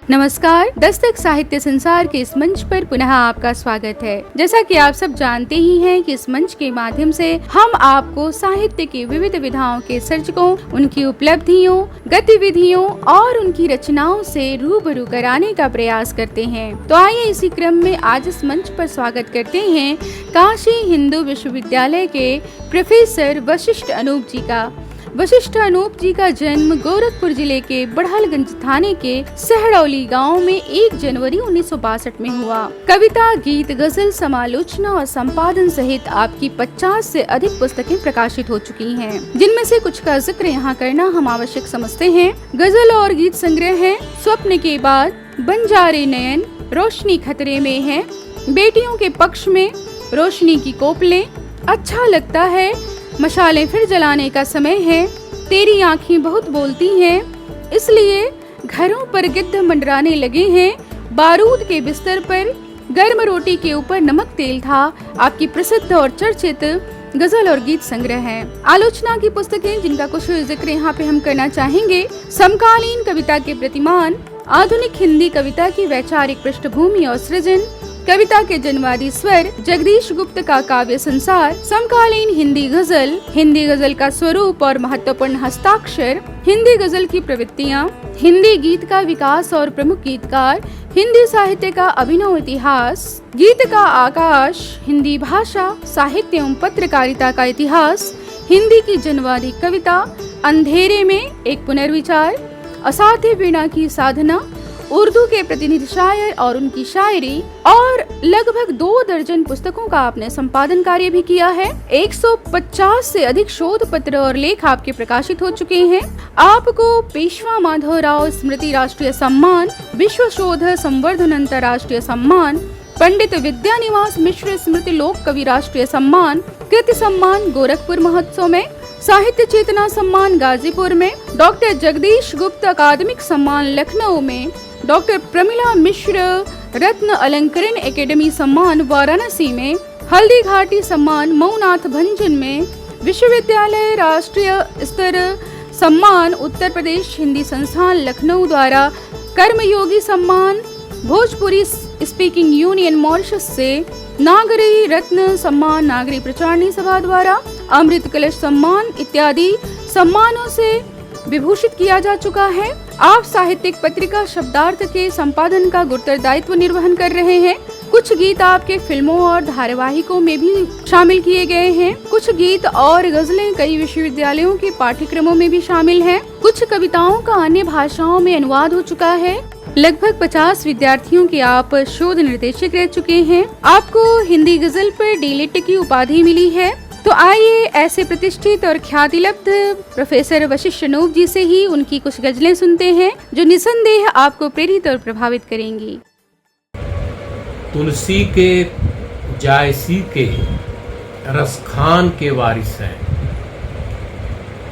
नमस्कार, दस्तक साहित्य संसार के इस मंच पर पुनः आपका स्वागत है। जैसा कि आप सब जानते ही हैं कि इस मंच के माध्यम से हम आपको साहित्य की विविध विधाओं के सर्जकों, उनकी उपलब्धियों, गतिविधियों और उनकी रचनाओं से रूबरू कराने का प्रयास करते हैं। तो आइए इसी क्रम में आज इस मंच पर स्वागत करते हैं काशी हिंदू विश्वविद्यालय के प्रोफेसर वशिष्ठ अनूप जी का। वशिष्ठ अनूप जी का जन्म गोरखपुर जिले के बढ़लगंज थाने के सहड़ौली गांव में 1 जनवरी 1962 में हुआ। कविता, गीत, गजल, समालोचना और संपादन सहित आपकी 50 से अधिक पुस्तकें प्रकाशित हो चुकी हैं, जिनमें से कुछ का जिक्र यहाँ करना हम आवश्यक समझते हैं। गजल और गीत संग्रह हैं स्वप्न के बाद, बंजारे नयन, रोशनी खतरे में है, बेटियों के पक्ष में, रोशनी की कोपलें, अच्छा लगता है, मशालें फिर जलाने का समय है, तेरी आँखें बहुत बोलती हैं, इसलिए घरों पर गिद्ध मंडराने लगे हैं, बारूद के बिस्तर पर गर्म रोटी के ऊपर नमक तेल था आपकी प्रसिद्ध और चर्चित गजल और गीत संग्रह है। आलोचना की पुस्तकें जिनका कुछ जिक्र यहाँ पे हम करना चाहेंगे: समकालीन कविता के प्रतिमान, आधुनिक हिंदी कविता की वैचारिक पृष्ठभूमि और सृजन, कविता के जन्मवादी स्वर, जगदीश गुप्त का काव्य संसार, समकालीन हिंदी गजल का स्वरूप और महत्वपूर्ण हस्ताक्षर, हिंदी गजल की प्रवृत्तियाँ, हिंदी गीत का विकास और प्रमुख गीतकार, हिंदी साहित्य का अभिनव इतिहास, गीत का आकाश, हिंदी भाषा, साहित्य एवं पत्रकारिता का इतिहास, हिंदी की जन्मवादी कविता, अंधेरे में एक पुनर्विचार, असाध्य वीणा की साधना, उर्दू के प्रतिनिधि शायर और उनकी शायरी, और लगभग 2 दर्जन पुस्तकों का आपने संपादन कार्य भी किया है। 150 से अधिक शोध पत्र और लेख आपके प्रकाशित हो चुके हैं। आपको पेशवा माधवराव स्मृति राष्ट्रीय सम्मान, विश्व शोध संवर्धन अंतर्राष्ट्रीय सम्मान, पंडित विद्यानिवास मिश्र स्मृति लोक कवि राष्ट्रीय सम्मान, कृति सम्मान गोरखपुर महोत्सव में, साहित्य चेतना सम्मान गाजीपुर में, डॉक्टर जगदीश गुप्त अकादमिक सम्मान लखनऊ में, डॉक्टर प्रमिला मिश्र रत्न अलंकरण एकेडमी सम्मान वाराणसी में, हल्दी घाटी सम्मान मऊनाथ भंजन में, विश्वविद्यालय राष्ट्रीय स्तर सम्मान उत्तर प्रदेश हिंदी संस्थान लखनऊ द्वारा, कर्मयोगी सम्मान भोजपुरी स्पीकिंग यूनियन मॉरिशस से, नागरी रत्न सम्मान नागरी प्रचारणी सभा द्वारा, अमृत कलश सम्मान इत्यादि सम्मानों से विभूषित किया जा चुका है। आप साहित्यिक पत्रिका शब्दार्थ के संपादन का गुरुतर दायित्व निर्वहन कर रहे हैं। कुछ गीत आपके फिल्मों और धारावाहिकों में भी शामिल किए गए हैं। कुछ गीत और गजलें कई विश्वविद्यालयों के पाठ्यक्रमों में भी शामिल हैं। कुछ कविताओं का अन्य भाषाओं में अनुवाद हो चुका है। लगभग 50 विद्यार्थियों के आप शोध निर्देशक रह चुके हैं। आपको हिंदी गजल पर डी.लिट की उपाधि मिली है। तो आइए ऐसे प्रतिष्ठित और ख्यातिलब्ध प्रोफेसर वशिष्ठ अनूप जी से ही उनकी कुछ गजलें सुनते हैं, जो निसंदेह आपको प्रेरित और प्रभावित करेंगी। तुलसी के जायसी के रसखान के वारिस हैं,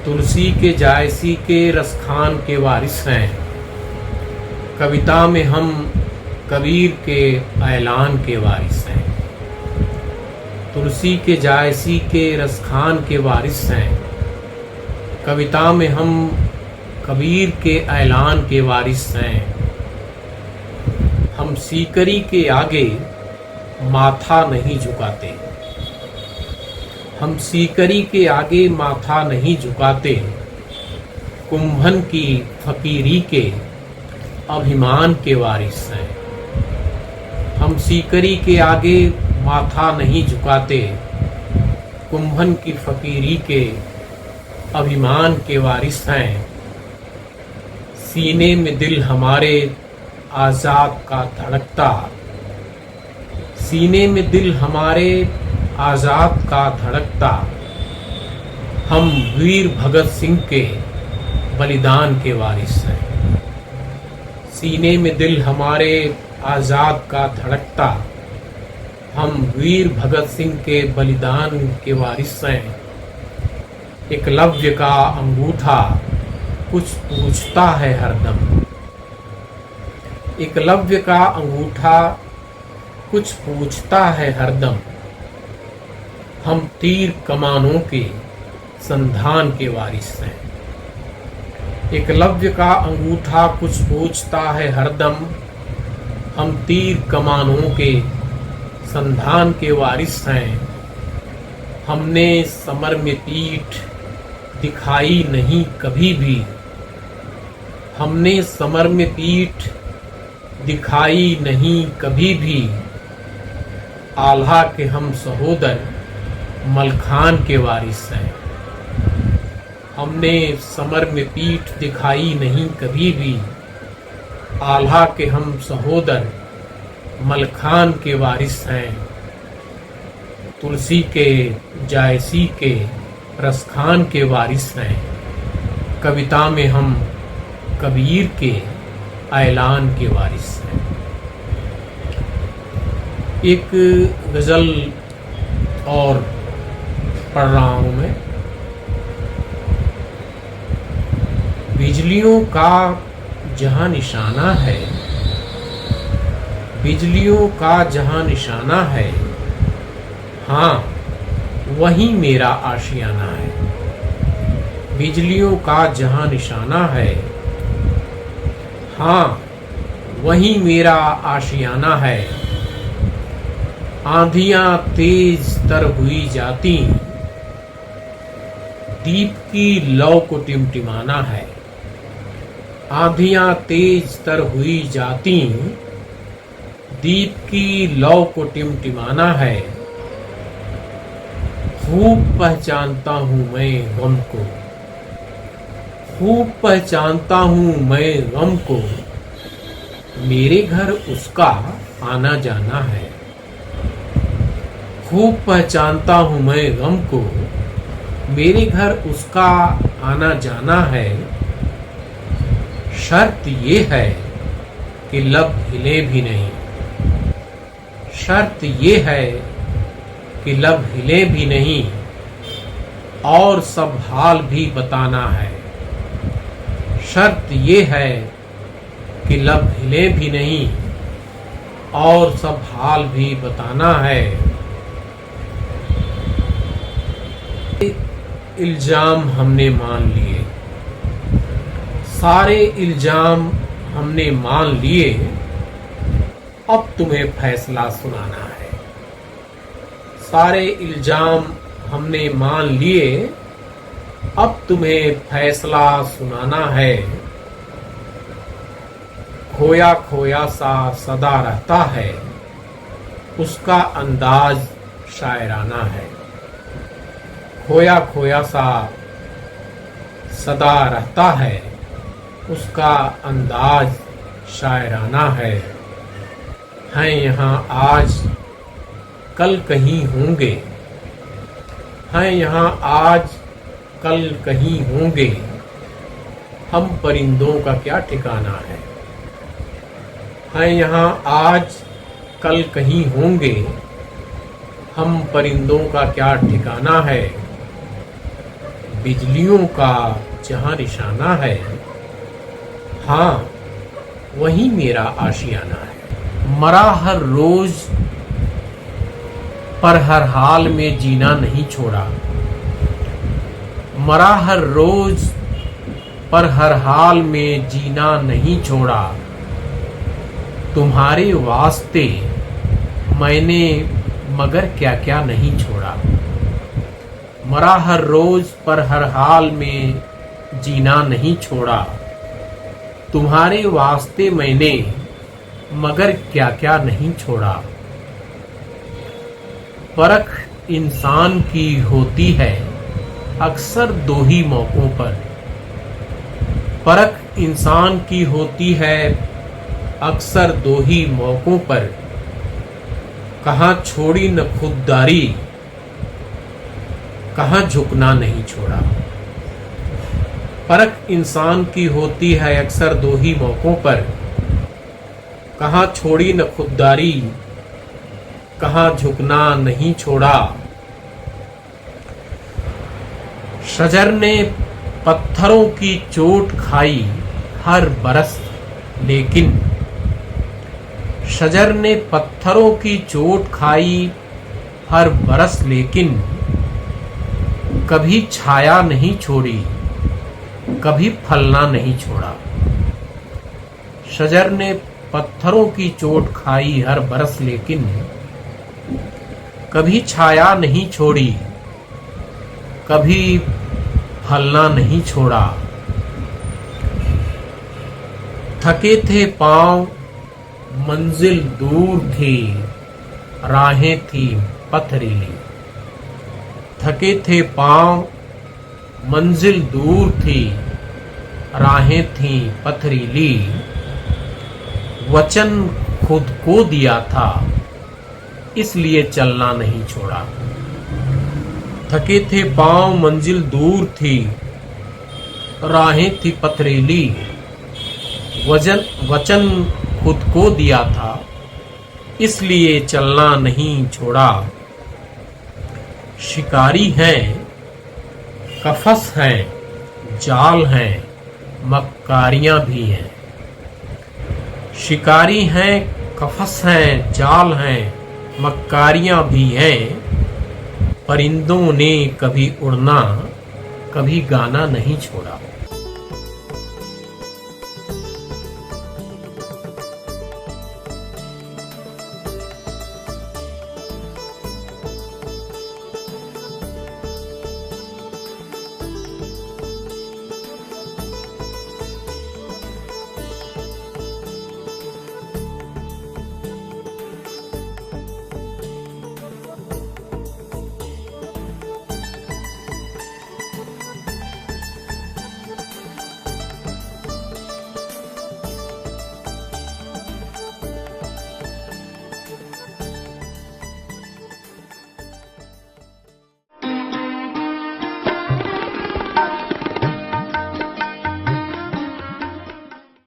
तुलसी के जायसी के रसखान के वारिस हैं, कविता में हम कबीर के ऐलान के वारिस हैं। तुलसी के जायसी के रसखान के वारिस हैं, कविता में हम कबीर के ऐलान के वारिस हैं। हम सीकरी के आगे माथा नहीं झुकाते, हम सीकरी के आगे माथा नहीं झुकाते, कुंभन की फकीरी के अभिमान के वारिस हैं। हम सीकरी के आगे माथा नहीं झुकाते, कुंभन की फकीरी के अभिमान के वारिस हैं। सीने में दिल हमारे आज़ाद का धड़कता, सीने में दिल हमारे आज़ाद का धड़कता, हम वीर भगत सिंह के बलिदान के वारिस हैं। सीने में दिल हमारे आज़ाद का धड़कता, हम वीर भगत सिंह के बलिदान के वारिस हैं। एकलव्य का अंगूठा कुछ पूछता है हरदम, एकलव्य का अंगूठा कुछ पूछता है हरदम, हम तीर कमानों के संधान के वारिस हैं। एकलव्य का अंगूठा कुछ पूछता है हरदम, हम तीर कमानों के संधान के वारिस हैं। हमने समर में पीठ दिखाई नहीं कभी भी, हमने समर में पीठ दिखाई नहीं कभी भी। आल्हा के हम सहोदर मलखान के वारिस हैं। हमने समर में पीठ दिखाई नहीं कभी भी, आल्हा के हम सहोदर मलखान के वारिस हैं। तुलसी के जायसी के रसखान के वारिस हैं। कविता में हम कबीर के ऐलान के वारिस हैं। एक गजल और पढ़ रहा हूं मैं। बिजलियों का जहां निशाना है, बिजलियों का जहां निशाना है, हाँ वही मेरा आशियाना है। बिजलियों का जहां निशाना है, हाँ वही मेरा आशियाना है। आंधियां तेज तर हुई जाती, दीप की लौ को टिमटिमाना है। आंधियां तेज तर हुई जाती, दीप की लौ को टिमटिमाना है। खूब पहचानता हूं मैं गम को, खूब पहचानता हूं मैं गम को। मेरे घर उसका आना जाना है। खूब पहचानता हूं मैं गम को, मेरे घर उसका आना जाना है। शर्त ये है कि लब हिले भी नहीं, शर्त ये है कि लब हिले भी नहीं, और सब हाल भी बताना है। शर्त ये है कि लब हिले भी नहीं, और सब हाल भी बताना है। इल्जाम हमने मान लिए, सारे इल्जाम हमने मान लिए, अब तुम्हें फैसला सुनाना है। सारे इल्जाम हमने मान लिए, अब तुम्हें फैसला सुनाना है। खोया खोया सा सदा रहता है, उसका अंदाज शायराना है। खोया खोया सा सदा रहता है, उसका अंदाज शायराना है। हैं यहाँ आज कल कहीं होंगे, हैं यहाँ आज कल कहीं होंगे। हम परिंदों का क्या ठिकाना है। हैं यहाँ आज कल कहीं होंगे, हम परिंदों का क्या ठिकाना है। बिजलियों का जहां निशाना है, हाँ वही मेरा आशियाना है। मरा हर रोज पर हर हाल में जीना नहीं छोड़ा। मरा हर रोज पर हर हाल में जीना नहीं छोड़ा। तुम्हारे वास्ते मैंने मगर क्या क्या नहीं छोड़ा। मरा हर रोज पर हर हाल में जीना नहीं छोड़ा। तुम्हारे वास्ते मैंने मगर क्या क्या नहीं छोड़ा। परख इंसान की होती है अक्सर दो ही मौकों पर। परख इंसान की होती है अक्सर दो ही मौकों पर। कहाँ छोड़ी न खुददारी, कहाँ झुकना नहीं छोड़ा। परख इंसान की होती है अक्सर दो ही मौकों पर। कहाँ छोड़ी न खुददारी, कहाँ झुकना नहीं छोड़ा। शजर ने पत्थरों की चोट खाई हर बरस, लेकिन शजर ने पत्थरों की चोट खाई हर बरस, लेकिन कभी छाया नहीं छोड़ी। कभी फलना नहीं छोड़ा। शजर ने पत्थरों की चोट खाई हर बरस, लेकिन कभी छाया नहीं छोड़ी, कभी फलना नहीं छोड़ा। थके थे पांव, मंजिल दूर थी, राहें थी पथरीली। थके थे पांव, मंजिल दूर थी, राहें थी पथरीली। वचन खुद को दिया था, इसलिए चलना नहीं छोड़ा। थके थे पांव, मंजिल दूर थी, राहें थी पथरीली। वचन खुद को दिया था, इसलिए चलना नहीं छोड़ा। शिकारी हैं, कफस हैं, जाल हैं, मक्कारियां भी हैं। शिकारी हैं, कफस हैं, जाल हैं, मक्कारियां भी हैं। परिंदों ने कभी उड़ना, कभी गाना नहीं छोड़ा।